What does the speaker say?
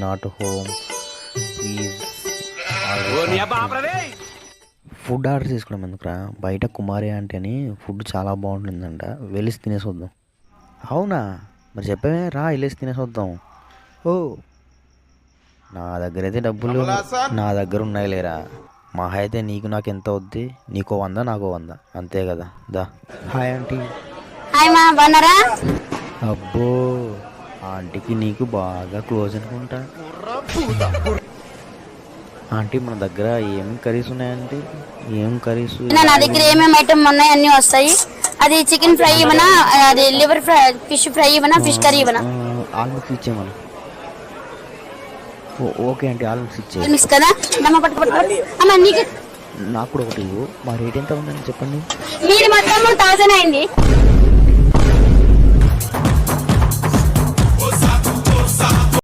Not home, is food order చేసుకున్నాం ఎందుకురా, బయట కుమారి ఆంటీ అని ఫుడ్ చాలా బాగుంటుందంట, వెళ్ళి తినేసి వద్దాం. అవునా, మరి చెప్పవే, రా వెళ్ళేసి తినేసి వద్దాం. ఓ నా దగ్గర అయితే డబ్బులు నా దగ్గర ఉన్నాయి లేరా, మహా అయితే నీకు నాకు ఎంత అవుద్ది, నీకో 100 నాకో 100 అంతే కదా. దా. Hi aunty. హాయ్ మా, బాగున్నారా? అబ్బో ఆంటీకి నీకు బాగా క్లోజ్ అనుకుంటా. ఆంటీ మన దగ్గర ఏం కర్రీస్ ఉన్నాయంటే, ఏం కర్రీస్? నా దగ్గర ఏమేమి ఐటమ్ ఉన్నాయి అన్నీ వస్తాయి. అది చికెన్ ఫ్రై ఇవ్వనా, అది లివర్ ఫ్రై, ఫిష్ ఫ్రై ఇవ్వనా, ఫిష్ కర్రీ ఇవ్వనా? ఆల్ మిక్స్ ఇచ్చేయమను. ఓకే ఆంటీ, ఆల్ మిక్స్ ఇచ్చే. మిక్స్ కదా, అమ్మ నీకు నాకు కూడా ఒకటి ఇవ్వు. మా రేట్ ఎంత ఉందని చెప్పండి. మీరు మొత్తం 1000 అయింది.